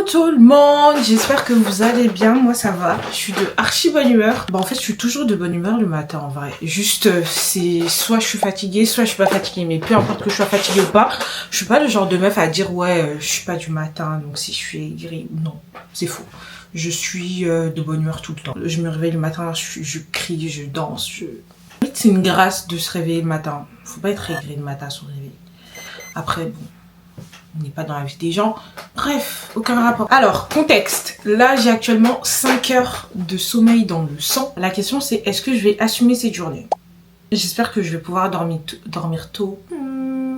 tout le monde, j'espère que vous allez bien, moi ça va, je suis de archi bonne humeur. Bah en fait je suis toujours de bonne humeur le matin en vrai, juste c'est soit je suis fatiguée, soit je suis pas fatiguée, mais peu importe que je sois fatiguée ou pas, je suis pas le genre de meuf à dire ouais je suis pas du matin donc si je suis aigrie, non, c'est faux. Je suis de bonne humeur tout le temps. Je me réveille le matin, je crie, je danse, En fait c'est une grâce de se réveiller le matin, faut pas être aigri le matin à se réveiller. Après bon... On n'est pas dans la vie des gens. Bref, aucun rapport. Alors, contexte. Là, j'ai actuellement 5 heures de sommeil dans le sang. La question, c'est est-ce que je vais assumer cette journée? J'espère que je vais pouvoir dormir tôt.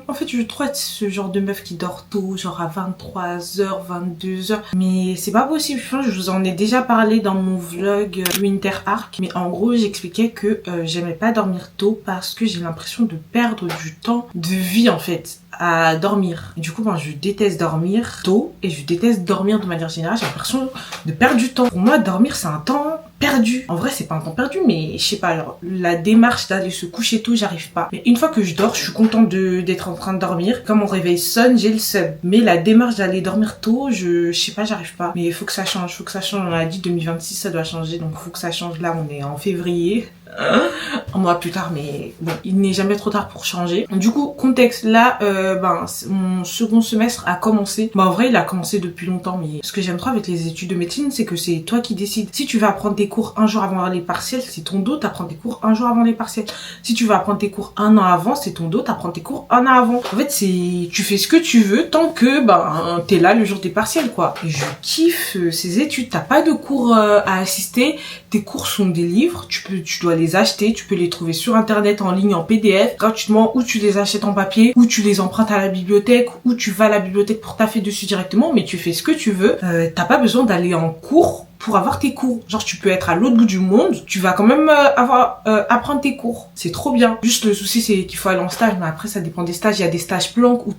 En fait, je veux trop être ce genre de meuf qui dort tôt, genre à 23h, 22h. Mais c'est pas possible. Je vous en ai déjà parlé dans mon vlog Winter Arc. Mais en gros, j'expliquais que j'aimais pas dormir tôt parce que j'ai l'impression de perdre du temps de vie en fait à dormir. Et du coup, je déteste dormir tôt et je déteste dormir de manière générale. J'ai l'impression de perdre du temps. Pour moi, dormir, c'est un temps perdu. En vrai, c'est pas un temps perdu, mais je sais pas, genre, la démarche d'aller se coucher tôt, j'arrive pas. Mais une fois que je dors, je suis contente d'être en train de dormir. Quand mon réveil sonne, j'ai le seum. Mais la démarche d'aller dormir tôt, je sais pas, j'arrive pas. Mais il faut que ça change, On a dit 2026, ça doit changer, donc faut que ça change. Là, on est en février. Un mois plus tard, mais bon, il n'est jamais trop tard pour changer. Du coup, contexte, là, mon second semestre a commencé. En vrai, il a commencé depuis longtemps, mais ce que j'aime trop avec les études de médecine, c'est que c'est toi qui décides. Si tu vas apprendre tes cours un jour avant les partiels, c'est ton dos, t'apprends tes cours un jour avant les partiels. Si tu vas apprendre tes cours un an avant, c'est ton dos, t'apprends tes cours un an avant. En fait, tu fais ce que tu veux tant que, t'es là le jour des partiels, quoi. Et je kiffe ces études. T'as pas de cours à assister. Tes cours sont des livres. Tu dois les acheter, tu peux les trouver sur internet en ligne en PDF gratuitement, ou tu les achètes en papier, ou tu les empruntes à la bibliothèque, ou tu vas à la bibliothèque pour taffer dessus directement, mais tu fais ce que tu veux. T'as pas besoin d'aller en cours pour avoir tes cours. Genre tu peux être à l'autre bout du monde, tu vas quand même apprendre tes cours. C'est trop bien. Juste le souci c'est qu'il faut aller en stage, mais après ça dépend des stages. Il y a des stages planques où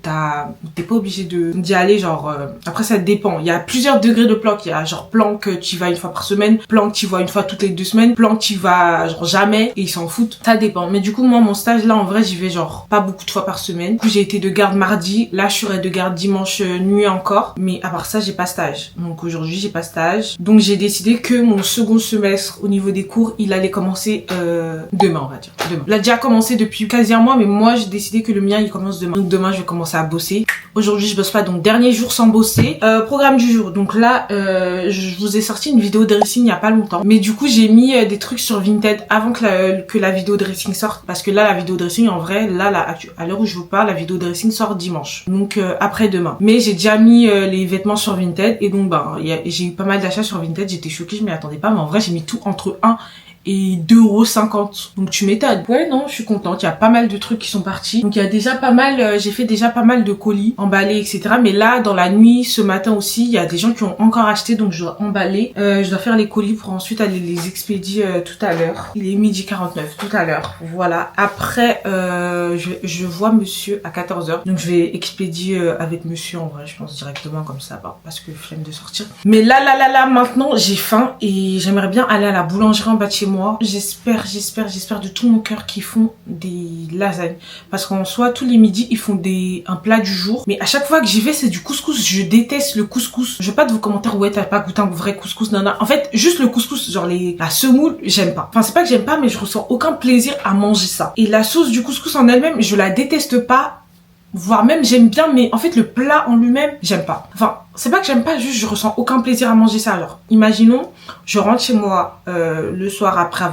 t'es pas obligé d'y aller, genre après ça dépend. Il y a plusieurs degrés de planque. Il y a genre planque tu y vas une fois par semaine, planque tu y vas une fois toutes les 2 semaines, planque tu y vas genre jamais et ils s'en foutent. Ça dépend. Mais du coup moi mon stage là en vrai j'y vais genre pas beaucoup de fois par semaine. Du coup j'ai été de garde mardi, là je serai de garde dimanche nuit encore. Mais à part ça j'ai pas stage. Donc aujourd'hui j'ai pas stage. Donc j'ai décidé que mon second semestre au niveau des cours, il allait commencer demain, on va dire. Demain. Il a déjà commencé depuis quasi un mois, mais moi j'ai décidé que le mien il commence demain. Donc demain je vais commencer à bosser. Aujourd'hui je bosse pas, donc dernier jour sans bosser. Programme du jour. Donc là je vous ai sorti une vidéo dressing il y a pas longtemps. Mais du coup j'ai mis des trucs sur Vinted avant que la vidéo dressing sorte. Parce que là la vidéo dressing en vrai, là à l'heure où je vous parle, la vidéo dressing sort dimanche. Donc après demain. Mais j'ai déjà mis les vêtements sur Vinted et donc j'ai eu pas mal d'achats sur Vinted. J'étais choquée, je m'y attendais pas, mais en vrai j'ai mis tout entre 1 et 2,50 €. Donc tu m'étonnes. Ouais non, je suis contente, il y a pas mal de trucs qui sont partis. Donc il y a déjà pas mal, j'ai fait déjà pas mal de colis emballés, etc. Mais là, dans la nuit, ce matin aussi, il y a des gens qui ont encore acheté, donc je dois emballer. Je dois faire les colis pour ensuite aller les expédier tout à l'heure. Il est 12h49, tout à l'heure. Voilà. Après, je vois monsieur à 14h. Donc je vais expédier avec monsieur en vrai, je pense directement comme ça, parce que flemme de sortir. Mais là, maintenant, j'ai faim et j'aimerais bien aller à la boulangerie en bas de chez moi. J'espère de tout mon cœur qu'ils font des lasagnes. Parce qu'en soi, tous les midis, ils font un plat du jour. Mais à chaque fois que j'y vais, c'est du couscous. Je déteste le couscous. Je veux pas de vos commentaires, ouais, t'as pas goûté un vrai couscous, nana. En fait, juste le couscous, genre la semoule, j'aime pas. Enfin, c'est pas que j'aime pas, mais je ressens aucun plaisir à manger ça. Et la sauce du couscous en elle-même, je la déteste pas. Voire même j'aime bien, mais en fait le plat en lui-même j'aime pas. Enfin c'est pas que j'aime pas, juste je ressens aucun plaisir à manger ça. Alors imaginons je rentre chez moi le soir après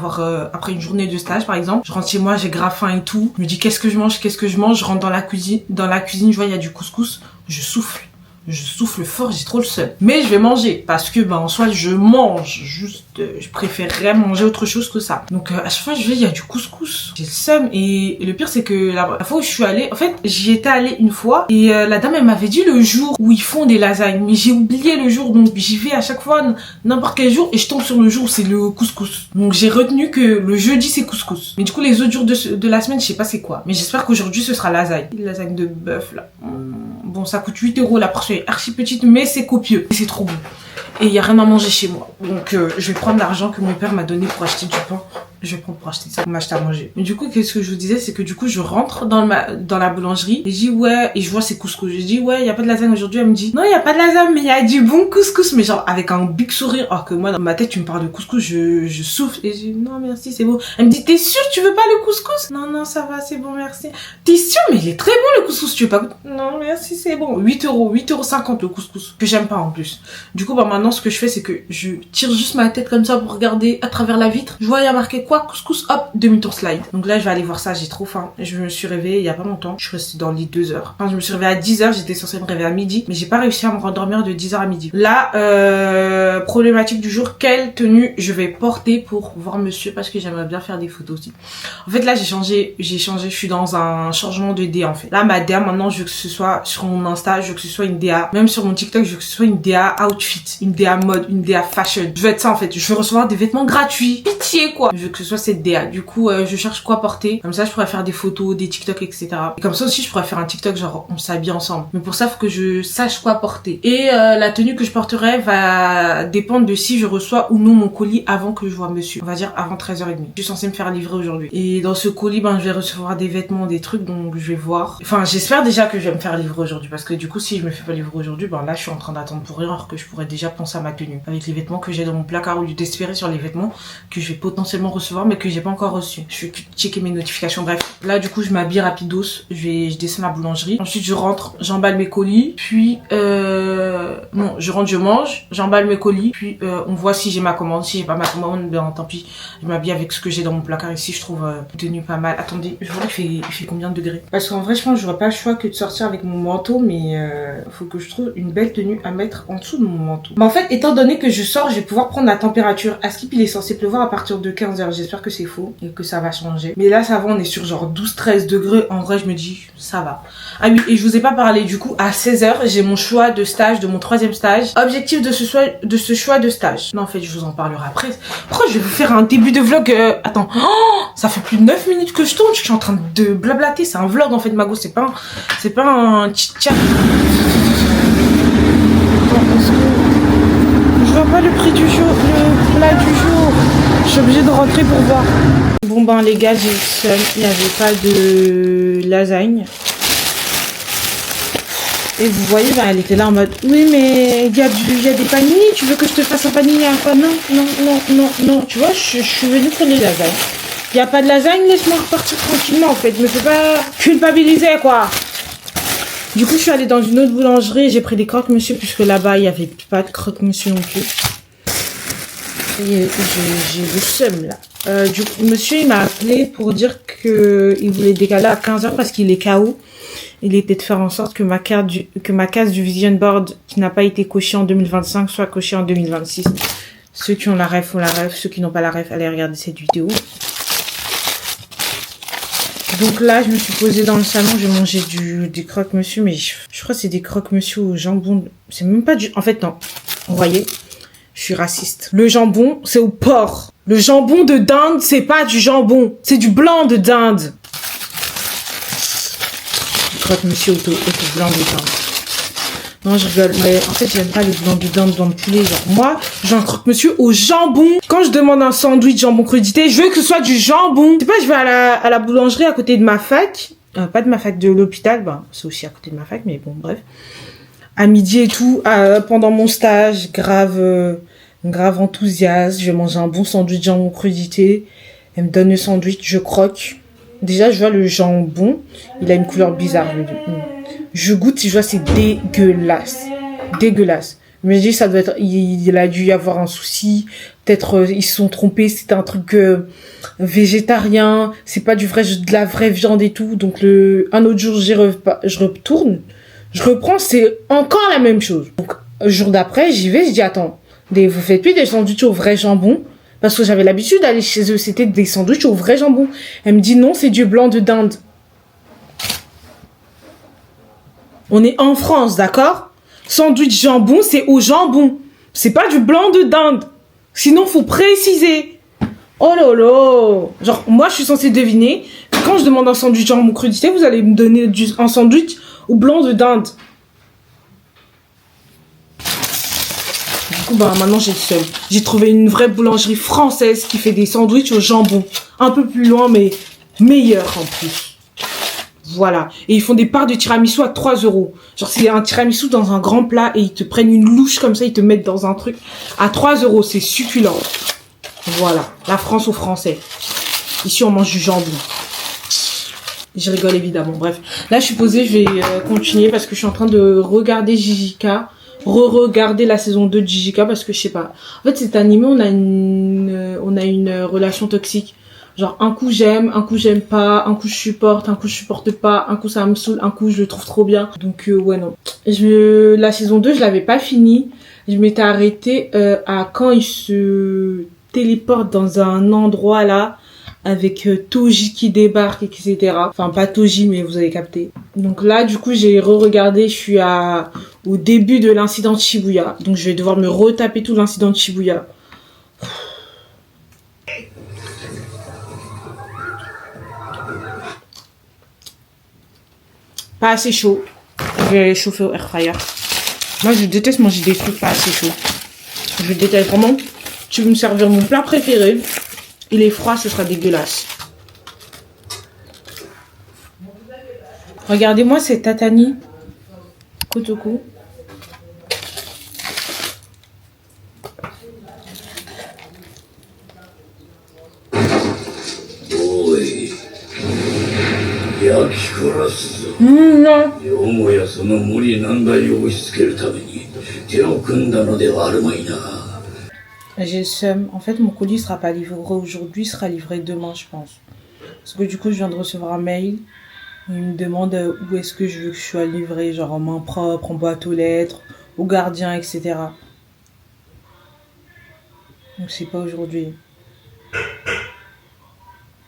une journée de stage par exemple, je rentre chez moi, j'ai grave faim et tout, je me dis qu'est-ce que je mange, je rentre dans la cuisine, je vois il y a du couscous, je souffle fort, j'ai trop le seum. Mais je vais manger parce que en soi je mange, juste je préférerais manger autre chose que ça. Donc à chaque fois je vais, il y a du couscous, j'ai le seum. Et le pire c'est que la fois où je suis allée, en fait j'y étais allée une fois et la dame elle m'avait dit le jour où ils font des lasagnes, mais j'ai oublié le jour, donc j'y vais à chaque fois n'importe quel jour et je tombe sur le jour où c'est le couscous. Donc j'ai retenu que le jeudi c'est couscous, mais du coup les autres jours de la semaine je sais pas c'est quoi, mais j'espère qu'aujourd'hui ce sera lasagne. Lasagne de bœuf là. Bon ça coûte 8 € la portion est archi petite mais c'est copieux et c'est trop bon. Et il y a rien à manger chez moi. Donc je vais prendre l'argent que mon père m'a donné pour acheter du pain je vais prendre pour acheter ça, pour m'acheter à manger. Mais du coup, qu'est-ce que je vous disais, c'est que du coup, je rentre dans la boulangerie, et je dis ouais, et je vois ses couscous. Je dis ouais, il y a pas de lasagne aujourd'hui. Elle me dit non, il y a pas de lasagne, mais il y a du bon couscous, mais genre avec un big sourire. Alors que moi, dans ma tête, tu me parles de couscous, je souffle, et je dis non, merci, c'est bon. Elle me dit t'es sûre, tu veux pas le couscous? Non, non, ça va, c'est bon, merci. T'es sûre, mais il est très bon le couscous, tu veux pas? Non, merci, c'est bon. 8,50 € le couscous, que j'aime pas en plus. Du coup, bah maintenant, ce que je fais, c'est que je tire juste ma tête comme ça pour regarder à travers la vitre. Je vois, il y a marqué quoi? Couscous, hop, demi-tour slide. Donc là, je vais aller voir ça, j'ai trop faim. Je me suis réveillée il y a pas longtemps. Je suis restée dans le lit 2 heures. Enfin, je me suis réveillée à 10 h, j'étais censée me réveiller à midi, mais j'ai pas réussi à me rendormir de 10 h à midi. Là, problématique du jour, quelle tenue je vais porter pour voir monsieur, parce que j'aimerais bien faire des photos aussi. En fait, là, j'ai changé, je suis dans un changement de DA, en fait. Là, ma DA, maintenant, je veux que ce soit sur mon Insta, je veux que ce soit une DA, même sur mon TikTok, je veux que ce soit une DA outfit, une DA mode, une DA fashion. Je veux être ça, en fait. Je veux recevoir des vêtements gratuits. Pitié, quoi. Je veux que ce soit cette DA. Du coup, je cherche quoi porter. Comme ça, je pourrais faire des photos, des TikTok, etc. Et comme ça aussi, je pourrais faire un TikTok, genre, on s'habille ensemble. Mais pour ça, faut que je sache quoi porter. Et la tenue que je porterai va dépendre de si je reçois ou non mon colis avant que je vois monsieur. On va dire avant 13h30. Je suis censée me faire livrer aujourd'hui. Et dans ce colis, ben, je vais recevoir des vêtements, des trucs, donc je vais voir. Enfin, j'espère déjà que je vais me faire livrer aujourd'hui, parce que du coup, si je me fais pas livrer aujourd'hui, ben là, je suis en train d'attendre pour rien, alors que je pourrais déjà penser à ma tenue. Avec les vêtements que j'ai dans mon placard, au lieu d'espérer sur les vêtements que je vais potentiellement recevoir, mais que j'ai pas encore reçu. Je vais checker mes notifications, bref. Là, du coup, je m'habille rapidos, je descends à la boulangerie. Ensuite, je rentre, j'emballe mes colis, puis, non, je rentre, je mange, j'emballe mes colis, puis, on voit si j'ai ma commande. Si j'ai pas ma commande, ben, tant pis, je m'habille avec ce que j'ai dans mon placard ici, je trouve une tenue pas mal. Attendez, je vois il fait combien de degrés? Parce qu'en vrai, je pense que j'aurais pas le choix que de sortir avec mon manteau, mais faut que je trouve une belle tenue à mettre en dessous de mon manteau. Mais en fait, étant donné que je sors, je vais pouvoir prendre la température. À Skip, il est censé pleuvoir à partir de 15 h. J'espère que c'est faux et que ça va changer. Mais là, ça va, on est sur genre 12-13 degrés. En vrai, je me dis, ça va. Ah oui, et je vous ai pas parlé, du coup, à 16 h, j'ai mon choix de stage, de mon 3e stage. Objectif de ce choix de stage. Non, en fait, je vous en parlerai après. Pourquoi je vais vous faire un début de vlog attends, ça fait plus de 9 minutes que je tourne, je suis en train de blablater. C'est un vlog en fait, Mago, c'est pas un chit-chat. Je vois pas le prix du jour, le plat du jour. Je suis obligée de rentrer pour voir. Bon ben les gars, j'ai le seum, il n'y avait pas de lasagne. Et vous voyez, ben, elle était là en mode oui, mais il y a des panini, tu veux que je te fasse un panini à quoi? Non, non, non, non, non. Tu vois, je suis venue pour les lasagnes. Il n'y a pas de lasagne, laisse-moi repartir tranquillement en fait. Me fais pas culpabiliser quoi. Du coup, je suis allée dans une autre boulangerie, j'ai pris des croque-monsieur, puisque là-bas, il n'y avait pas de croque-monsieur non plus. Et j'ai le seum là. Du coup, monsieur, il m'a appelé pour dire qu'il voulait décaler à 15 h parce qu'il est KO. Il était de faire en sorte que ma case du Vision Board qui n'a pas été cochée en 2025 soit cochée en 2026. Ceux qui ont la ref ont la ref, ceux qui n'ont pas la ref, allez regarder cette vidéo. Donc là, je me suis posée dans le salon, j'ai mangé des croque-monsieur, mais je crois que c'est des croque-monsieur au jambon. C'est même pas du... En fait, non. Vous voyez, je suis raciste. Le jambon, c'est au porc. Le jambon de dinde, c'est pas du jambon. C'est du blanc de dinde. Croque-monsieur au blanc de dinde. Non, je rigole, mais en fait, j'aime pas les blancs de dinde dans le poulet. Genre, moi, j'ai un croque-monsieur au jambon. Quand je demande un sandwich jambon crudité, je veux que ce soit du jambon. Je sais pas, je vais à la boulangerie à côté de ma fac. Pas de ma fac, de l'hôpital. Ben, c'est aussi à côté de ma fac, mais bon, bref. À midi et tout, pendant mon stage, grave enthousiaste. Je vais manger un bon sandwich jambon crudité. Elle me donne le sandwich, je croque. Déjà, je vois le jambon. Il a une couleur bizarre. Je goûte, je vois, c'est dégueulasse. Dégueulasse. Je me dis, ça doit être, il a dû y avoir un souci. Peut-être, ils se sont trompés. C'était un truc végétarien. C'est pas de la vraie viande et tout. Donc, un autre jour, je retourne. Je reprends, c'est encore la même chose. Donc, le jour d'après, j'y vais, je dis, attends, vous faites plus des sandwichs au vrai jambon? Parce que j'avais l'habitude d'aller chez eux, c'était des sandwichs au vrai jambon. Elle me dit, non, c'est du blanc de dinde. On est en France, d'accord? Sandwich jambon, c'est au jambon. C'est pas du blanc de dinde. Sinon, faut préciser. Oh là là. Genre, moi, je suis censée deviner. Quand je demande un sandwich jambon crudité, vous allez me donner un sandwich au blanc de dinde. coup, bah maintenant j'ai le seum. J'ai trouvé une vraie boulangerie française qui fait des sandwichs au jambon. Un peu plus loin, mais meilleur en plus. Voilà. Et ils font des parts de tiramisu à 3 €. Genre, c'est un tiramisu dans un grand plat et ils te prennent une louche comme ça, ils te mettent dans un truc à 3 €. C'est succulent. Voilà. La France aux Français. Ici, on mange du jambon. Je rigole évidemment. Bref. Là, je suis posée, je vais continuer parce que je suis en train de regarder JJK. Re-regarder la saison 2 de JJK parce que je sais pas. En fait, cet animé, on a une relation toxique. Genre, un coup j'aime pas, un coup je supporte, un coup je supporte pas, un coup ça me saoule, un coup je le trouve trop bien. Donc, ouais, non. La saison 2, je l'avais pas finie. Je m'étais arrêtée à quand il se téléporte dans un endroit là, avec Toji qui débarque, etc. Enfin, pas Toji, mais vous avez capté. Donc là, du coup, j'ai re-regardé, je suis au début de l'incident de Shibuya. Donc, je vais devoir me retaper tout l'incident de Shibuya. Pas assez chaud. Je vais chauffer au air fryer. Moi, je déteste manger des trucs pas assez chauds. Je déteste vraiment. Tu veux me servir mon plat préféré. Il est froid, ce sera dégueulasse. Regardez-moi ces tatani. Kotoko. Non. J'ai le seum. En fait, mon colis sera pas livré aujourd'hui, il sera livré demain, je pense. Parce que du coup, je viens de recevoir un mail. Il me demande où est-ce que je veux que je sois livré, genre en main propre, en boîte aux lettres, au gardien, etc. Donc c'est pas aujourd'hui.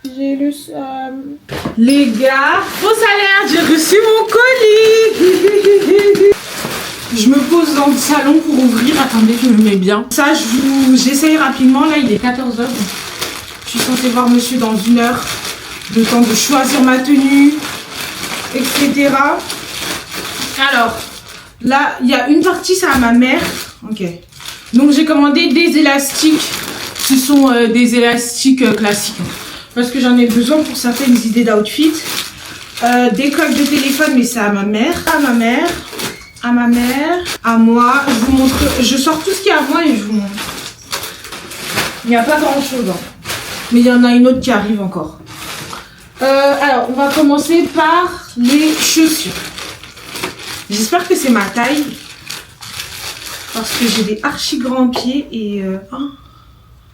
J'ai le seum. Les gars, faux salaire, j'ai reçu mon colis. Je me pose dans le salon pour ouvrir. Attendez, je me mets bien. Ça, j'essaye rapidement. Là, il est 14 h. Je suis censée voir monsieur dans 1 heure. Le temps de choisir ma tenue, etc. Alors, là, il y a une partie, c'est à ma mère. Ok. Donc, j'ai commandé des élastiques. Ce sont des élastiques classiques. Parce que j'en ai besoin pour certaines idées d'outfit. Des coques de téléphone, mais c'est à ma mère. À ma mère. À ma mère, à moi. Je vous montre, je sors tout ce qu'il y a à moi et je vous montre. Il n'y a pas grand chose, hein. Mais il y en a une autre qui arrive encore. Alors, on va commencer par les chaussures. J'espère que c'est ma taille. Parce que j'ai des archi grands pieds et...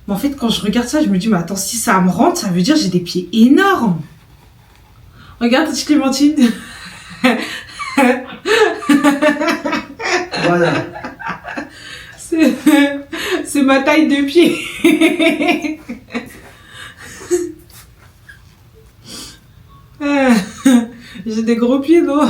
Mais en fait, quand je regarde ça, je me dis, mais attends, si ça me rentre, ça veut dire que j'ai des pieds énormes. Regarde, petite Clémentine. Voilà. C'est ma taille de pied. J'ai des gros pieds, non?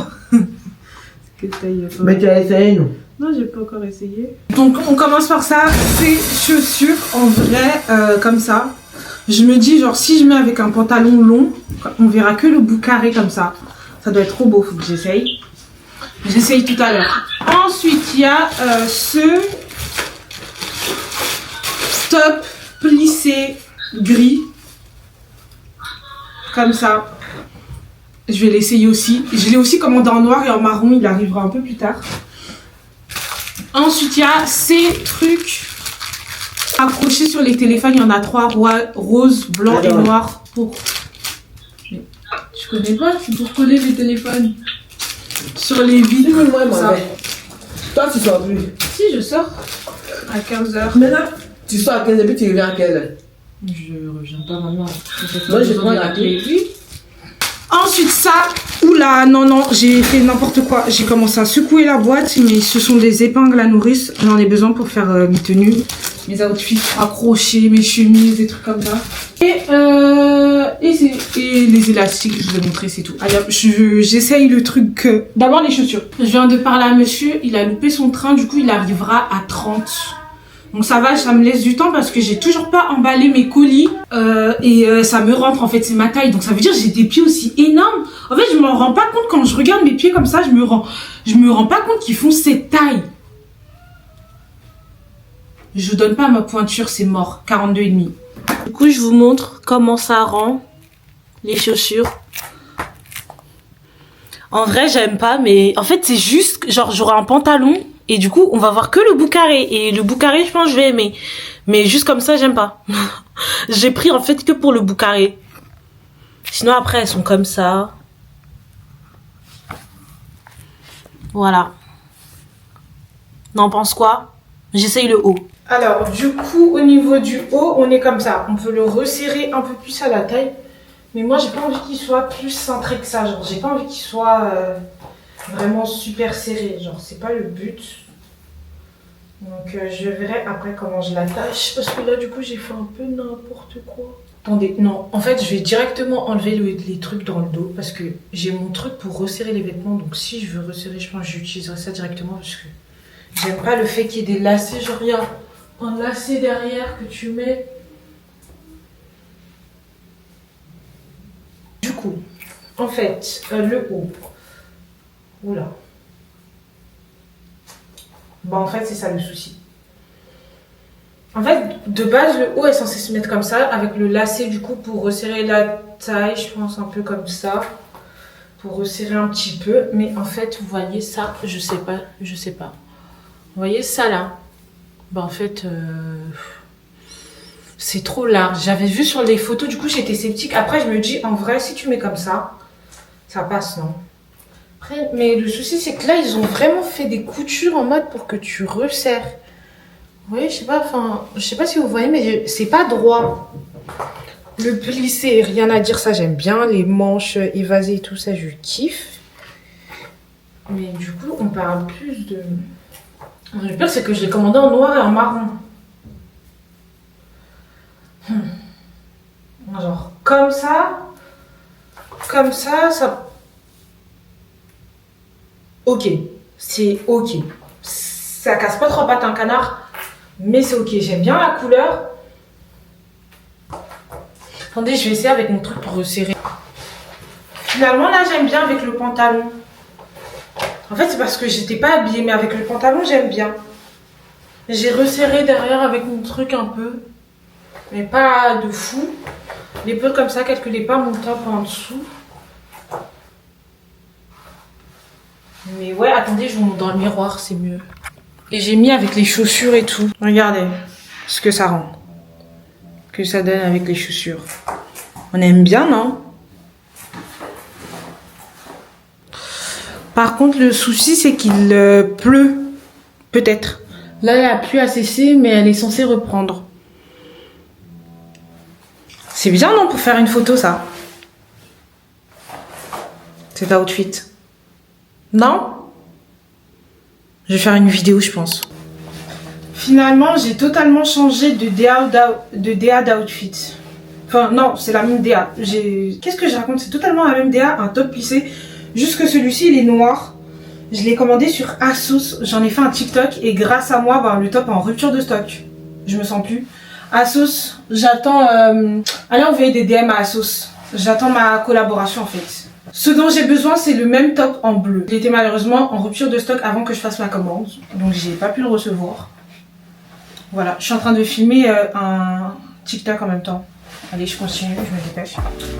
Quelle taille? Mais tu as essayé, non? Non, j'ai pas encore essayé. Donc, on commence par ça. Ces chaussures, en vrai, comme ça. Je me dis, genre, si je mets avec un pantalon long, on verra que le bout carré comme ça. Ça doit être trop beau, faut que j'essaye. J'essaye tout à l'heure. Ensuite, il y a ce top plissé gris. Comme ça. Je vais l'essayer aussi. Je l'ai aussi commandé en noir et en marron. Il arrivera un peu plus tard. Ensuite, il y a ces trucs accrochés sur les téléphones. Il y en a 3. Rose, blanc et noir. Pour... Je connais pas. C'est pour coller les téléphones. Sur les vides. Toi, tu sors plus. Si, je sors à 15 h. Maintenant, tu sors à 15 h, puis tu reviens à quelle heure? Je reviens pas maintenant. Moi, je prends la clé. Ensuite, ça. Oula, non, j'ai fait n'importe quoi. J'ai commencé à secouer la boîte, mais ce sont des épingles à nourrice. J'en ai besoin pour faire mes tenues, mes outfits accrochés, mes chemises, des trucs comme ça. Et les élastiques, je vous ai montré, c'est tout. Allez, j'essaye le truc. D'abord, les chaussures. Je viens de parler à monsieur, il a loupé son train, du coup, il arrivera à 30. Donc ça va, ça me laisse du temps parce que j'ai toujours pas emballé mes colis ça me rentre, en fait, c'est ma taille. Donc ça veut dire que j'ai des pieds aussi énormes. En fait, je m'en rends pas compte quand je regarde mes pieds comme ça, je me rends pas compte qu'ils font cette taille. Je donne pas ma pointure, c'est mort. 42,5. Du coup, je vous montre comment ça rend les chaussures. En vrai, j'aime pas, mais en fait, c'est juste, genre, j'aurai un pantalon et du coup, on va voir que le bout carré. Et le bout carré, je pense que je vais aimer. Mais juste comme ça, j'aime pas. J'ai pris en fait que pour le bout carré. Sinon, après, elles sont comme ça. Voilà. N'en pense quoi? J'essaye le haut. Alors, du coup, au niveau du haut, on est comme ça. On peut le resserrer un peu plus à la taille. Mais moi, j'ai pas envie qu'il soit plus cintré que ça. Genre, j'ai pas envie qu'il soit vraiment super serré. Genre, c'est pas le but. Donc, je verrai après comment je l'attache. Parce que là, du coup, j'ai fait un peu n'importe quoi. Attendez, non. En fait, je vais directement enlever les trucs dans le dos. Parce que j'ai mon truc pour resserrer les vêtements. Donc, si je veux resserrer, je pense que j'utiliserai ça directement. Parce que j'aime pas le fait qu'il y ait des lacets. Genre, il y a un lacet derrière que tu mets. Du coup, en fait, le haut. Oula. Bah, en fait, c'est ça le souci. En fait, de base, le haut est censé se mettre comme ça, avec le lacet du coup pour resserrer la taille, je pense un peu comme ça. Pour resserrer un petit peu. Mais en fait, vous voyez ça, je sais pas. Vous voyez ça là? Bah, en fait, c'est trop large. J'avais vu sur les photos, du coup, j'étais sceptique. Après, je me dis, en vrai, si tu mets comme ça passe, non? Après, mais le souci, c'est que là, ils ont vraiment fait des coutures en mode pour que tu resserres. Vous voyez, je sais pas si vous voyez, mais c'est pas droit. Le plissé, rien à dire, ça j'aime bien. Les manches évasées et tout ça, je kiffe. Mais du coup, on parle plus de... Le pire, c'est que je l'ai commandé en noir et en marron. Genre, comme ça, ça... Ok, c'est ok. Ça casse pas trop pattes un canard, mais c'est ok. J'aime bien la couleur. Attendez, je vais essayer avec mon truc pour resserrer. Finalement, là, j'aime bien avec le pantalon. En fait, c'est parce que j'étais pas habillée, mais avec le pantalon, j'aime bien. J'ai resserré derrière avec mon truc un peu, mais pas de fou. L'épaule comme ça, calculez pas mon top en dessous. Mais ouais, attendez, je vous montre dans le miroir, c'est mieux. Et j'ai mis avec les chaussures et tout. Regardez ce que ça rend. Que ça donne avec les chaussures. On aime bien, non? Par contre, le souci, c'est qu'il pleut. Peut-être. Là, la pluie a cessé, mais elle est censée reprendre. C'est bien, non, pour faire une photo, ça? Cet outfit. Non? Je vais faire une vidéo, je pense. Finalement, j'ai totalement changé de DA d'outfit. Enfin, non, c'est la même DA. Qu'est-ce que je raconte? C'est totalement la même DA, un top plissé. Juste que celui-ci, il est noir. Je l'ai commandé sur ASOS. J'en ai fait un TikTok et grâce à moi, le top est en rupture de stock. Je me sens plus. ASOS, j'attends... Allez envoyer des DM à ASOS. J'attends ma collaboration, en fait. Ce dont j'ai besoin, c'est le même top en bleu. Il était malheureusement en rupture de stock avant que je fasse ma commande. Donc, j'ai pas pu le recevoir. Voilà, je suis en train de filmer un TikTok en même temps. Allez, je continue, je me dépêche.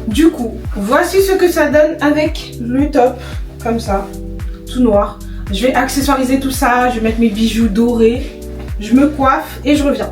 Du coup, voici ce que ça donne avec le top. Comme ça, tout noir. Je vais accessoiriser tout ça, je vais mettre mes bijoux dorés. Je me coiffe et je reviens.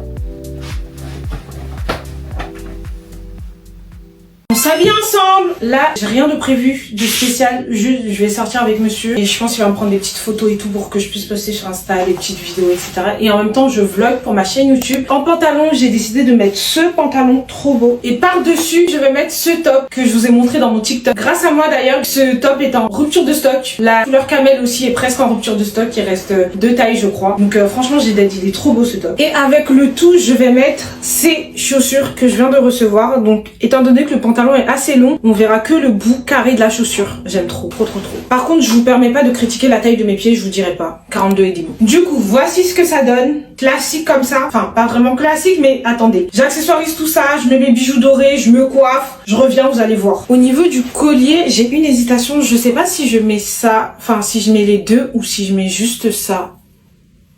On s'habille ensemble. Là, j'ai rien de prévu de spécial. Juste, je vais sortir avec monsieur. Et je pense qu'il va me prendre des petites photos et tout pour que je puisse poster sur Insta, des petites vidéos, etc. Et en même temps, je vlog pour ma chaîne YouTube. En pantalon, j'ai décidé de mettre ce pantalon trop beau. Et par-dessus, je vais mettre ce top que je vous ai montré dans mon TikTok. Grâce à moi d'ailleurs, ce top est en rupture de stock. La couleur camel aussi est presque en rupture de stock. Il reste 2 tailles, je crois. Donc franchement, il est trop beau ce top. Et avec le tout, je vais mettre ces chaussures que je viens de recevoir. Donc, étant donné que le pantalon est assez long, on verra que le bout carré de la chaussure. J'aime trop. Par contre, je vous permets pas de critiquer la taille de mes pieds, je vous dirai pas. 42,5. Du coup, voici ce que ça donne. Classique comme ça. Enfin, pas vraiment classique, mais attendez. J'accessoirise tout ça, je mets mes bijoux dorés, je me coiffe. Je reviens, vous allez voir. Au niveau du collier, j'ai une hésitation. Je sais pas si je mets ça, enfin, si je mets les deux ou si je mets juste ça.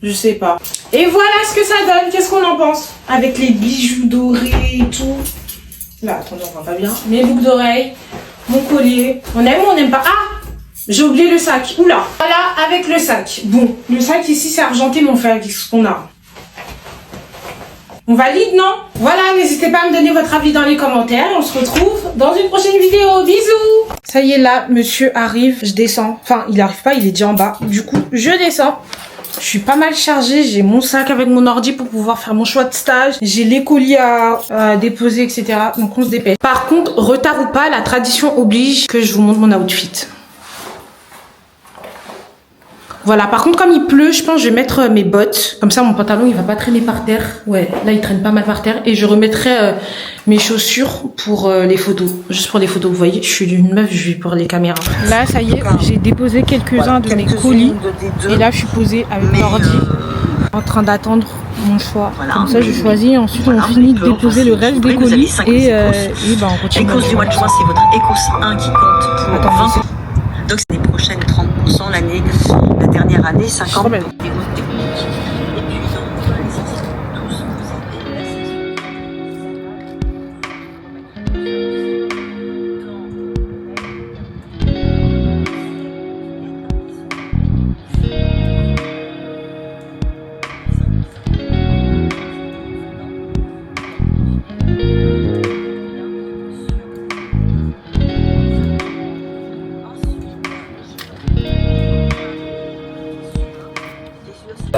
Je sais pas. Et voilà ce que ça donne. Qu'est-ce qu'on en pense? Avec les bijoux dorés et tout. Là, attendez, on voit pas bien. Mes boucles d'oreilles, mon collier. On aime ou on n'aime pas? Ah! J'ai oublié le sac. Oula. Voilà, avec le sac. Bon, le sac ici, c'est argenté, mais on fait avec ce qu'on a. On valide, non? Voilà, n'hésitez pas à me donner votre avis dans les commentaires. On se retrouve dans une prochaine vidéo. Bisous! Ça y est, là, monsieur arrive. Je descends. Enfin, il arrive pas, il est déjà en bas. Du coup, je descends. Je suis pas mal chargée. J'ai mon sac avec mon ordi pour pouvoir faire mon choix de stage. J'ai les colis à déposer, etc. Donc, on se dépêche. Par contre, retard ou pas, la tradition oblige que je vous montre mon outfit. Voilà, par contre, comme il pleut, je pense que je vais mettre mes bottes. Comme ça, mon pantalon, il va pas traîner par terre. Ouais, là, il traîne pas mal par terre. Et je remettrai mes chaussures pour les photos. Juste pour les photos, vous voyez, je suis une meuf, je vis pour les caméras. Là, ça y est, j'ai déposé quelques-uns de mes colis. Et là, je suis posée avec l'ordi, en train d'attendre mon choix. Comme ça, je choisis. Ensuite, on finit de déposer le reste des colis. Et ben, on continue. Écosse du mois de juin, c'est votre Écosse 1 qui compte pour Attends, 20. Donc, c'est l'année prochaine, 30%. L'année, la dernière année, 50%.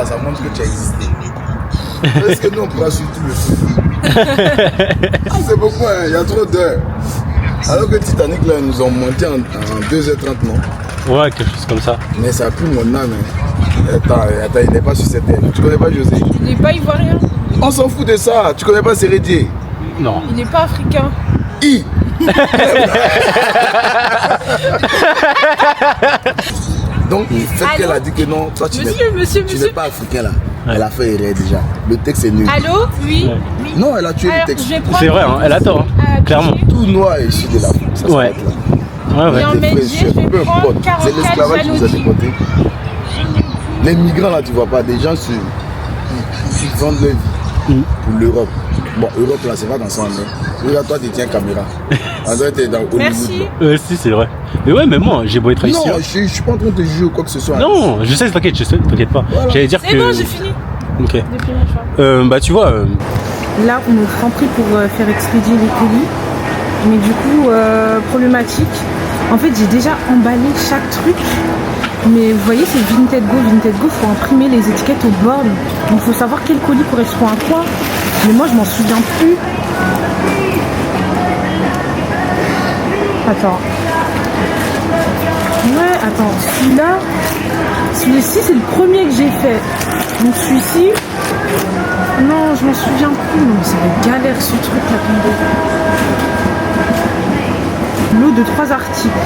Ça montre que tu as existé. Parce que nous on prend surtout le film. C'est beaucoup, hein, il y a trop d'heures. Alors que Titanic là, ils nous ont monté en 2h30, non? Ouais, quelque chose comme ça. Mais ça a pris mon âme. Hein. Attends, il n'est pas sur cette terre. Tu connais pas José? Il n'est pas ivoirien. On s'en fout de ça. Tu connais pas Sérédier? Non. Il n'est pas africain. Donc, le fait qu'elle a dit que non, toi tu n'es pas africain là. Ouais. Elle a fait erreur déjà. Le texte est nul. Allô? Oui. Ouais. Non, elle a tué le texte. C'est vrai, hein, elle a tort, hein, clairement. Tout noir est issu de l'Afrique. Ça ouais. Là. Ouais. Et en métier, je vais prendre 44 c'est l'esclavage qui vous a déporté. Les migrants là, tu vois pas, des gens ils vendent leur vie pour l'Europe. Bon, Europe là, c'est pas dans son année. Regarde, toi, tu tiens caméra. En vrai, t'es dans Hollywood. Merci. Si, c'est vrai. Mais ouais, mais moi, j'ai beau être ici. Non, je suis pas en train de te juger ou quoi que ce soit. Non, je sais, t'inquiète, t'inquiète pas. Voilà. J'allais dire que. C'est bon, j'ai fini. Ok. Bah, tu vois. Là, on est franc prix pour faire expédier les colis. Mais du coup, problématique. En fait, j'ai déjà emballé chaque truc. Mais vous voyez, c'est Vinted Go. Vinted Go, faut imprimer les étiquettes aux bornes. Donc, il faut savoir quel colis correspond à quoi. Mais moi, je m'en souviens plus. Attends. Ouais, attends. Celui-ci, c'est le premier que j'ai fait. Donc, celui-ci. Non, je m'en souviens plus. Non, ça va être galère ce truc là, tomber. Lot de 3 articles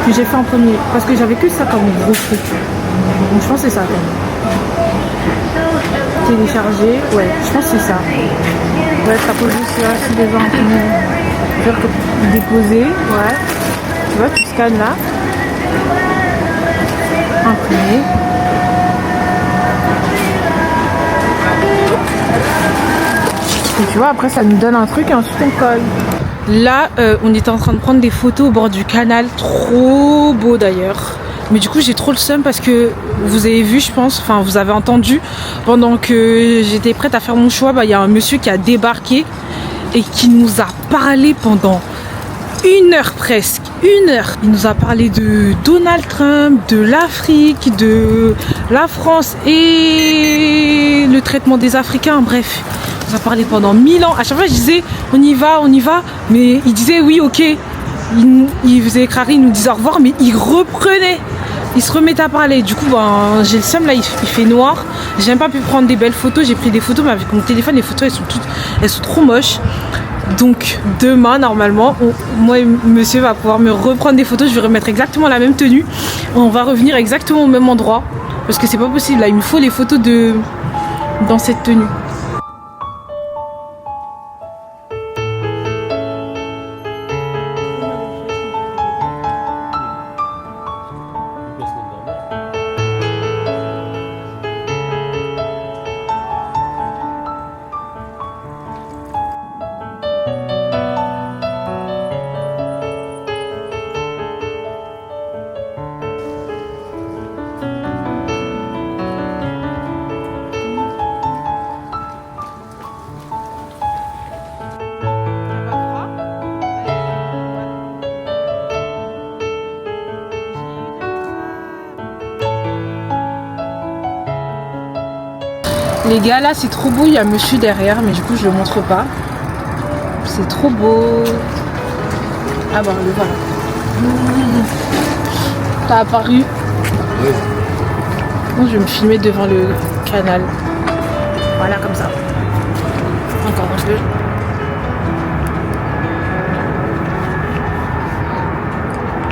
que j'ai fait en premier. Parce que j'avais que ça comme gros truc. Donc, je pense que c'est ça. Télécharger, ouais, je pense que c'est ça. Ouais, ça pose juste là, si déjà imprimé. Déposer, ouais. Tu vois, tu scannes là. Imprimer. Et tu vois, après ça nous donne un truc et ensuite on colle. Là, on était en train de prendre des photos au bord du canal. Trop beau d'ailleurs. Mais du coup j'ai trop le seum parce que vous avez vu, je pense, enfin vous avez entendu, pendant que j'étais prête à faire mon choix, bah, y a un monsieur qui a débarqué et qui nous a parlé pendant 1 heure presque, 1 heure. Il nous a parlé de Donald Trump, de l'Afrique, de la France et le traitement des Africains, bref. Il nous a parlé pendant 1000 ans. À chaque fois je disais on y va, mais il disait oui ok. Il faisait écraser, il nous disait au revoir, mais il reprenait. Il se remettait à parler. Du coup, ben, j'ai le seum là, il fait noir. J'ai même pas pu prendre des belles photos. J'ai pris des photos, mais avec mon téléphone, les photos, elles sont trop moches. Donc, demain, normalement, moi et monsieur va pouvoir me reprendre des photos. Je vais remettre exactement la même tenue. On va revenir exactement au même endroit. Parce que c'est pas possible. Là, il me faut les photos dans cette tenue. Les gars, là, c'est trop beau. Il y a monsieur derrière, mais du coup, je le montre pas. C'est trop beau. Ah bah, le voilà. T'as apparu. Oui. Bon, je vais me filmer devant le canal. Voilà, comme ça. Encore un peu.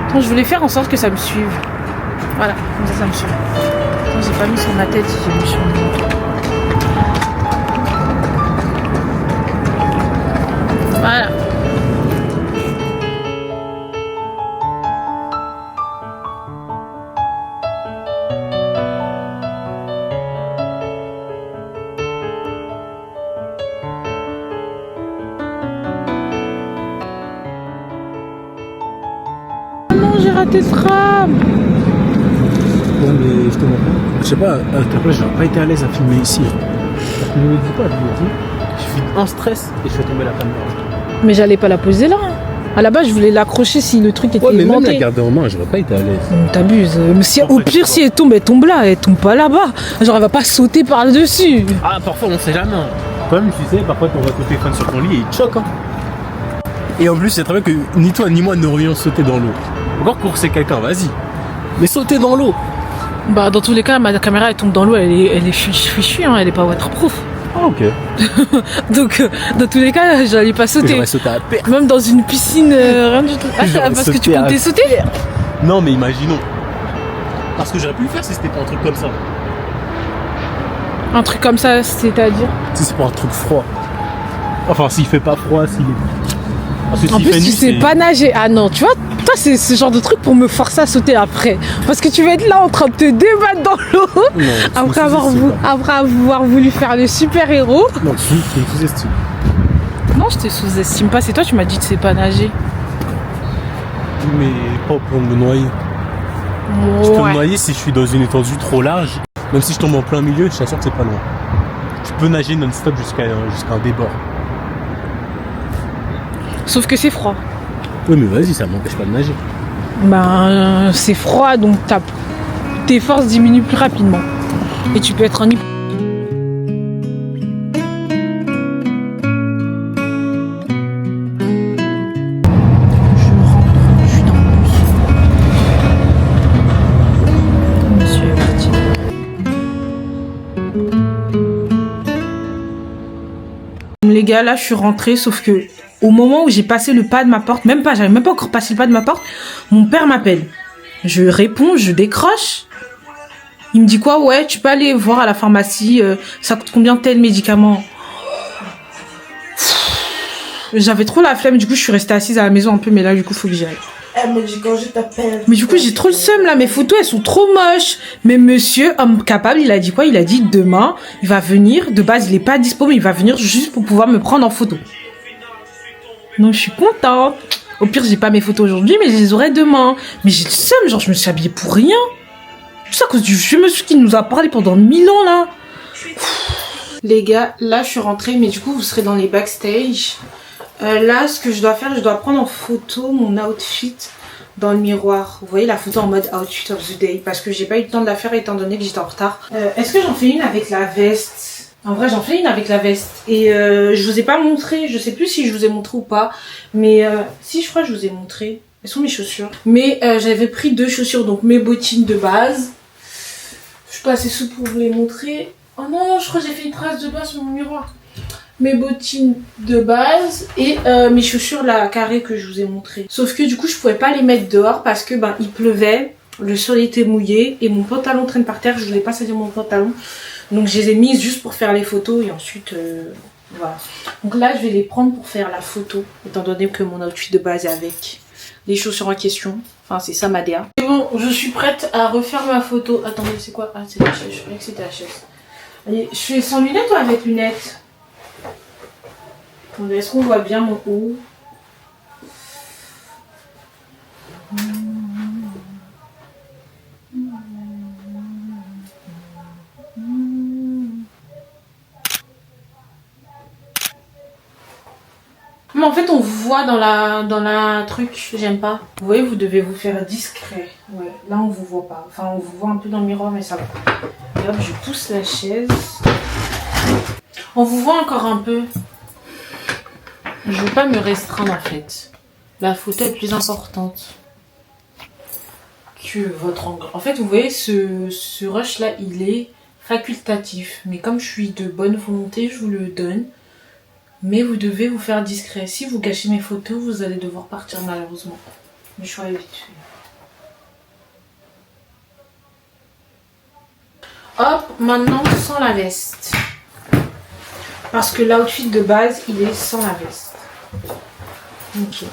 Attends, je voulais faire en sorte que ça me suive. Voilà, comme ça me suit. Attends, j'ai pas mis sur ma tête, j'ai mis sur mon dos. Voilà. J'ai raté ce tram. Bon, mais je te montre. Je sais pas, à ta place, j'aurais pas été à l'aise à filmer ici. Ne me dis pas, je me dis. Je suis en stress et je fais tomber la caméra. Mais j'allais pas la poser là. À la base, je voulais l'accrocher si le truc était Ouais, mais même monté. la garder en main, j'aurais pas été à l'aise. T'abuses. Mais si, au pire, si elle tombe là. Elle tombe pas là-bas. Genre, elle va pas sauter par-dessus. Ah, parfois, on sait jamais. Toi même, tu sais, parfois, tu envoies ton téléphone sur ton lit et il te choque. Hein. Et en plus, c'est très bien que ni toi ni moi n'aurions sauté dans l'eau. Encore courser quelqu'un, vas-y. Mais sauter dans l'eau. Bah, dans tous les cas, ma caméra, elle tombe dans l'eau. Elle est fichue, hein. Elle est pas waterproof. Ah, ok. Donc, dans tous les cas, j'allais pas sauter. J'aurais sauté à perte. Même dans une piscine, rien du tout. Ah, J'aurais parce que tu sauté à comptais sauter? Non, mais imaginons. Parce que j'aurais pu le faire si c'était pas un truc comme ça. Un truc comme ça, c'est-à-dire? Si c'est pas un truc froid. Enfin, s'il fait pas froid, s'il est. Parce que En s'il fait plus, tu nuit, sais c'est- pas nager. Ah non, tu vois, toi, c'est ce genre de truc pour me forcer à sauter après. Parce que tu vas être là en train de te débattre dans l'eau. Non, Après sous-estime après avoir voulu faire le super-héros. pas. Non, tu me sous-estimes. Non, je te sous-estime pas. C'est toi, tu m'as dit que tu sais pas nager. Mais pas pour me noyer. Je peux me Ouais. noyer si je suis dans une étendue trop large. Même si je tombe en plein milieu, je t'assure que c'est pas loin. Je peux nager non-stop jusqu'à un débord. Sauf que c'est froid. Oui, mais vas-y, ça m'empêche pas de nager. Ben, c'est froid, donc tes forces diminuent plus rapidement. Et tu peux être en Monsieur est parti. Les gars, là, je suis rentrée, sauf que au moment où j'ai passé le pas de ma porte, j'avais même pas encore passé le pas de ma porte, mon père m'appelle. Je réponds, je décroche. Il me dit quoi? Ouais, tu peux aller voir à la pharmacie, ça coûte combien tel médicament? J'avais trop la flemme, du coup, je suis restée assise à la maison un peu, mais là, du coup, faut que j'y aille. Elle me dit quand je t'appelle. Mais du coup, j'ai trop le seum là, mes photos elles sont trop moches. Mais monsieur, homme capable, il a dit quoi? Il a dit demain, il va venir. De base, il est pas dispo, mais il va venir juste pour pouvoir me prendre en photo. Donc, je suis contente. Au pire, j'ai pas mes photos aujourd'hui, mais je les aurai demain. Mais j'ai le seum, genre, je me suis habillée pour rien. Tout ça à cause du vieux monsieur qui nous a parlé pendant 1000 ans là. Les gars, là, je suis rentrée, mais du coup, vous serez dans les backstage. Là, ce que je dois faire, je dois prendre en photo mon outfit dans le miroir. Vous voyez la photo en mode outfit of the day, parce que j'ai pas eu le temps de la faire étant donné que j'étais en retard. Est-ce que j'en fais une avec la veste? En vrai, j'en fais une avec la veste. Et je vous ai pas montré, je sais plus si je vous ai montré ou pas, mais si, je crois que je vous ai montré. Elles sont mes chaussures. Mais j'avais pris 2 chaussures, donc mes bottines de base. Je suis pas assez souple pour vous les montrer. Oh non, je crois que j'ai fait une trace de base sur mon miroir. Mes bottines de base et mes chaussures là carrées que je vous ai montré. Sauf que du coup je pouvais pas les mettre dehors parce que ben il pleuvait, le sol était mouillé et mon pantalon traîne par terre, je voulais pas salir mon pantalon. Donc je les ai mises juste pour faire les photos et ensuite voilà. Donc là je vais les prendre pour faire la photo étant donné que mon outfit de base est avec les chaussures en question. Enfin c'est ça ma DA. C'est bon, je suis prête à refaire ma photo. Attendez, c'est quoi? Ah c'est la chaise, je croyais que c'était la chaise. Allez, je fais sans lunettes ou avec lunettes? Est-ce qu'on voit bien mon haut? Mais en fait on vous voit dans la truc, j'aime pas. Vous voyez, vous devez vous faire discret. Ouais, là on vous voit pas. Enfin on vous voit un peu dans le miroir mais ça va. Et hop, je pousse la chaise. On vous voit encore un peu. Je veux pas me restreindre en fait. La photo est plus importante que votre angle. En fait, vous voyez, ce rush là, il est facultatif. Mais comme je suis de bonne volonté, je vous le donne. Mais vous devez vous faire discret. Si vous gâchez mes photos, vous allez devoir partir malheureusement. Le choix est vite fait. Hop, maintenant sans la veste. Parce que l'outfit de base, il est sans la veste. Ok.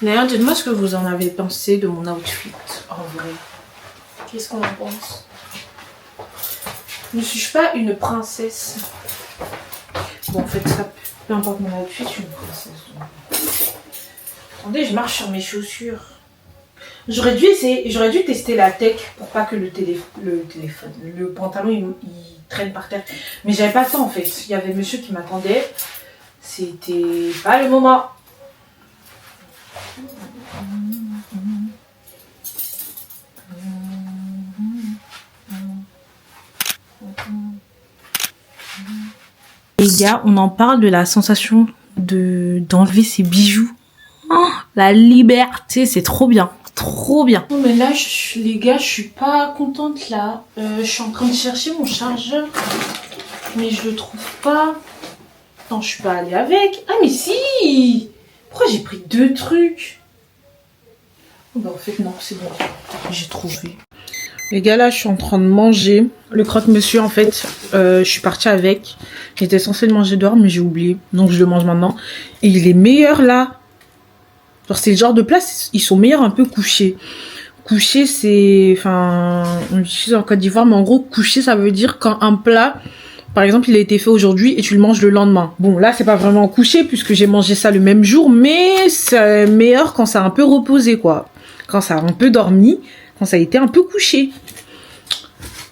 D'ailleurs, dites-moi ce que vous en avez pensé de mon outfit, en vrai. Qu'est-ce qu'on en pense? Ne suis-je pas une princesse? Bon, en fait, ça, peu importe mon outfit, je suis une princesse. Donc. Attendez, je marche sur mes chaussures. J'aurais dû tester la tech pour pas que le pantalon il traîne par terre. Mais j'avais pas le temps en fait. Il y avait monsieur qui m'attendait. C'était pas le moment. Les gars, on en parle de la sensation d'enlever ses bijoux. Oh, la liberté, c'est trop bien. Trop bien. Non mais là, les gars, je suis pas contente là. Je suis en train de chercher mon chargeur. Mais je le trouve pas. Non, je suis pas allée avec. Ah mais si! Pourquoi j'ai pris 2 trucs? Oh, bah en fait non, c'est bon. J'ai trouvé. Les gars, là, je suis en train de manger. Le croque-monsieur, en fait, je suis partie avec. J'étais censée le manger dehors, mais j'ai oublié. Donc, je le mange maintenant. Et il est meilleur, là. Genre, c'est le genre de plat, ils sont meilleurs un peu couchés. Couché, c'est... Enfin, on utilise en Côte d'Ivoire, mais en gros, couché, ça veut dire quand un plat, par exemple, il a été fait aujourd'hui et tu le manges le lendemain. Bon, là, c'est pas vraiment couché, puisque j'ai mangé ça le même jour, mais c'est meilleur quand ça a un peu reposé, quoi. Quand ça a un peu dormi, quand ça a été un peu couché.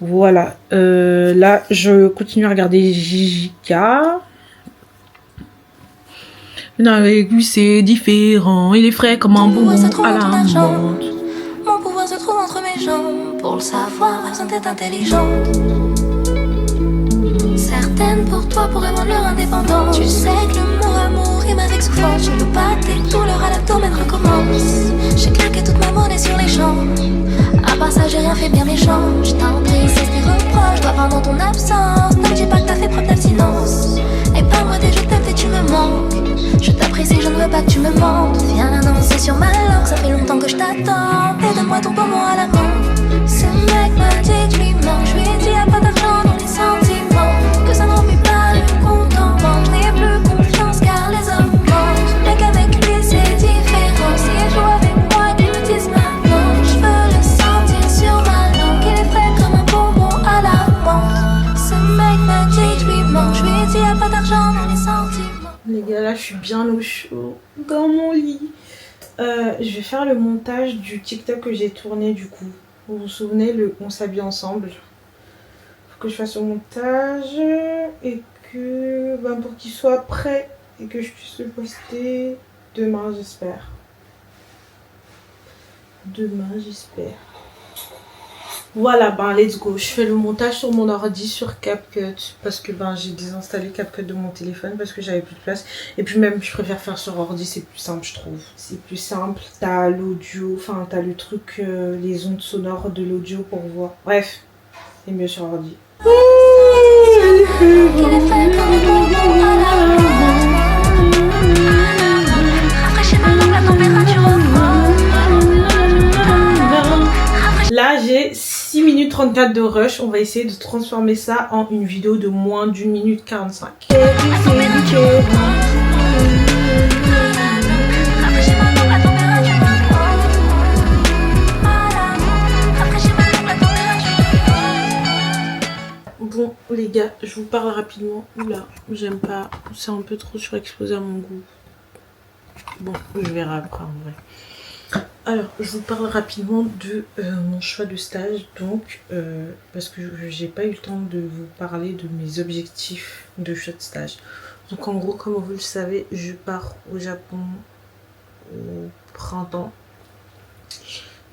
Voilà. Là, je continue à regarder Jijika. Non, avec lui, c'est différent. Il est frais comme un bonbon à la menthe. Mon pouvoir se trouve entre mes jambes. Pour le savoir, personne n'est intelligente. Certaines pour toi pourraient rendre leur indépendant. Tu sais que le mot amour rime avec souffrance. Je veux pas tes douleurs à l'abdomen recommence. J'ai claqué toute ma monnaie sur les champs. À part ça, j'ai rien fait bien méchant. Je t'en prie, c'est ce qui reproche. Dois pendant ton absence. Ne me dis pas que t'as fait preuve d'abstinence. Et pas moi dès je t'aime et tu me manques. Je t'apprécie, je ne veux pas que tu me mentes. Viens danser sur ma langue, ça fait longtemps que je t'attends. Et donne-moi ton bonbon à la main. Ce mec m'a dit que je lui manque. Je lui ai dit y'a pas d'argent dans les sentiments. Que ça ne remplit pas le compte en banque. Je n'ai plus confiance car les hommes mentent. Mais qu'avec lui c'est différent. Si elle joue avec moi, qu'il me dise maintenant. Je veux le sentir sur ma langue. Il est frais comme un bonbon à la menthe. Ce mec m'a dit que je lui manque. Je lui ai dit y'a pas d'argent dans les sentiments. Les gars, là, je suis bien au chaud dans mon lit. Je vais faire le montage du TikTok que j'ai tourné du coup. Vous vous souvenez, on s'habille ensemble. Faut que je fasse le montage et que pour qu'il soit prêt et que je puisse le poster demain, j'espère. Demain, j'espère. Voilà, let's go. Je fais le montage sur mon ordi sur CapCut parce que j'ai désinstallé CapCut de mon téléphone parce que j'avais plus de place. Et puis même, je préfère faire sur ordi, c'est plus simple, je trouve. C'est plus simple. T'as l'audio, enfin t'as le truc, les ondes sonores de l'audio pour voir. Bref, c'est mieux sur ordi. Là, j'ai 6 minutes 34 de rush. On va essayer de transformer ça en une vidéo de moins d'1 minute 45. Bon, les gars, je vous parle rapidement. Oula, j'aime pas. C'est un peu trop surexposé à mon goût. Bon, je verrai après en vrai. Alors, je vous parle rapidement de mon choix de stage, donc, parce que j'ai pas eu le temps de vous parler de mes objectifs de choix de stage. Donc, en gros, comme vous le savez, je pars au Japon au printemps.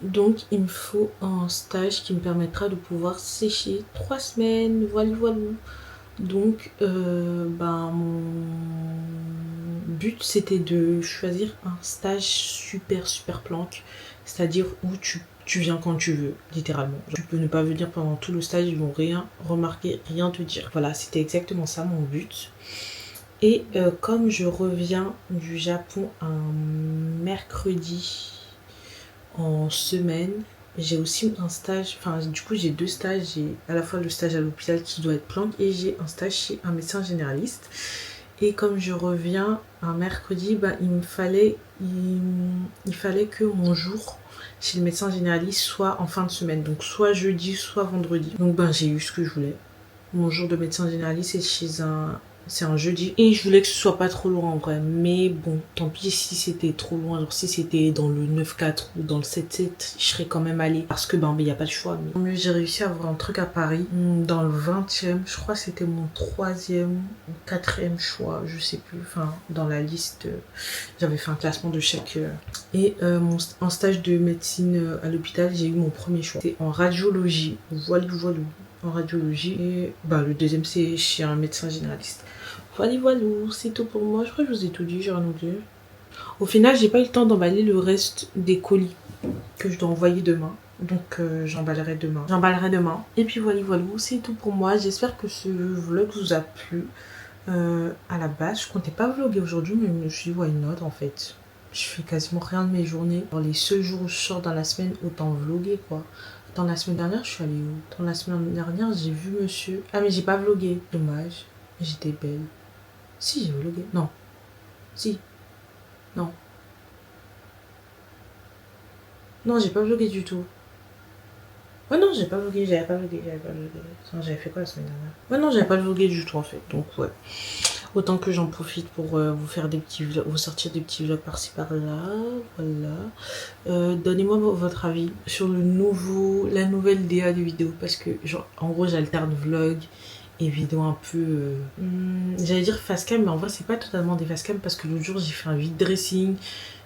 Donc il me faut un stage qui me permettra de pouvoir sécher 3 semaines, voilà. Donc mon but c'était de choisir un stage super planque, c'est-à-dire où tu viens quand tu veux, littéralement. Tu peux ne pas venir pendant tout le stage, ils vont rien remarquer, rien te dire. Voilà, c'était exactement ça mon but. Et comme je reviens du Japon un mercredi en semaine, j'ai aussi un stage, enfin du coup j'ai 2 stages, j'ai à la fois le stage à l'hôpital qui doit être planque et j'ai un stage chez un médecin généraliste. Et comme je reviens un mercredi, il fallait que mon jour chez le médecin généraliste soit en fin de semaine, donc soit jeudi soit vendredi. Donc j'ai eu ce que je voulais. Mon jour de médecin généraliste c'est un jeudi et je voulais que ce soit pas trop loin en vrai, mais bon tant pis si c'était trop loin, genre si c'était dans le 9-4 ou dans le 7-7 je serais quand même allée parce que y a pas de choix. Mais j'ai réussi à avoir un truc à Paris dans le 20e, je crois que c'était mon 3e ou 4e choix, je sais plus, enfin dans la liste j'avais fait un classement de chaque et en stage de médecine à l'hôpital j'ai eu mon premier choix, c'était en radiologie, voilà en radiologie, et le deuxième c'est chez un médecin généraliste. Voilà, c'est tout pour moi. Je crois que je vous ai tout dit, j'ai rien oublié. Au final, j'ai pas eu le temps d'emballer le reste des colis que je dois envoyer demain. Donc j'emballerai demain. Et puis voilà, c'est tout pour moi. J'espère que ce vlog vous a plu. À la base, je comptais pas vlogger aujourd'hui, mais je me suis dit, why not en fait. Je fais quasiment rien de mes journées. Dans les seuls jours où je sors dans la semaine, autant vlogger quoi. Dans la semaine dernière, je suis allée où? Dans la semaine dernière, j'ai vu monsieur. Ah mais j'ai pas vlogué. Dommage. J'étais belle. Si, j'ai vlogué. Non. Si. Non. Non, j'ai pas vlogué du tout. Ouais, non, j'ai pas vlogué. J'avais pas vlogué. J'avais fait quoi la semaine dernière? Ouais, non, j'avais pas vlogué du tout en fait. Donc, ouais. Autant que j'en profite pour vous faire des petits vlogs, vous sortir des petits vlogs par-ci par-là. Voilà. Donnez-moi votre avis sur la nouvelle DA des vidéos. Parce que, genre, en gros, j'alterne vlog et vidéos un peu... j'allais dire face cam, mais en vrai, c'est pas totalement des face cam. Parce que l'autre jour, j'ai fait un vide dressing.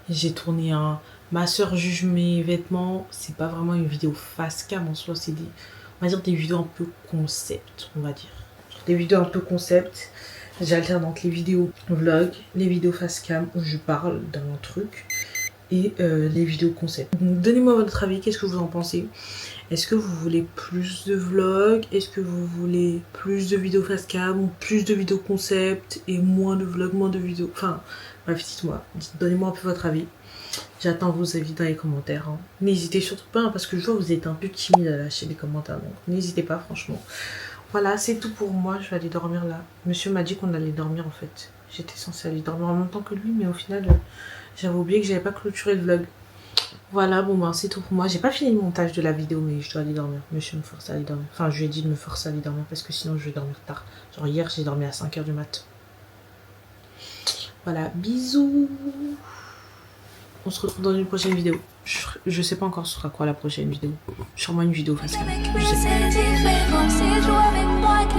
J'ai tourné un... Ma soeur juge mes vêtements. C'est pas vraiment une vidéo face cam en soi. C'est on va dire des vidéos un peu concept, on va dire. Des vidéos un peu concept. J'alterne donc les vidéos vlog, les vidéos face cam où je parle d'un truc et les vidéos concept. Donc donnez-moi votre avis, qu'est-ce que vous en pensez? Est-ce que vous voulez plus de vlogs? Est-ce que vous voulez plus de vidéos face cam ou plus de vidéos concept et moins de vlogs, moins de vidéos? Enfin, bref, dites-moi, donnez-moi un peu votre avis. J'attends vos avis dans les commentaires. Hein. N'hésitez surtout pas, hein, parce que je vois que vous êtes un peu timide à lâcher les commentaires. Donc n'hésitez pas, franchement. Voilà, c'est tout pour moi. Je vais aller dormir là. Monsieur m'a dit qu'on allait dormir en fait. J'étais censée aller dormir en même temps que lui, mais au final, j'avais oublié que j'avais pas clôturé le vlog. Voilà, bon c'est tout pour moi. J'ai pas fini le montage de la vidéo, mais je dois aller dormir. Monsieur me force à aller dormir. Enfin, je lui ai dit de me forcer à aller dormir parce que sinon je vais dormir tard. Genre hier, j'ai dormi à 5h du mat. Voilà, bisous. On se retrouve dans une prochaine vidéo. Je sais pas encore ce sera quoi la prochaine vidéo. Sûrement une vidéo facile. Je sais pas.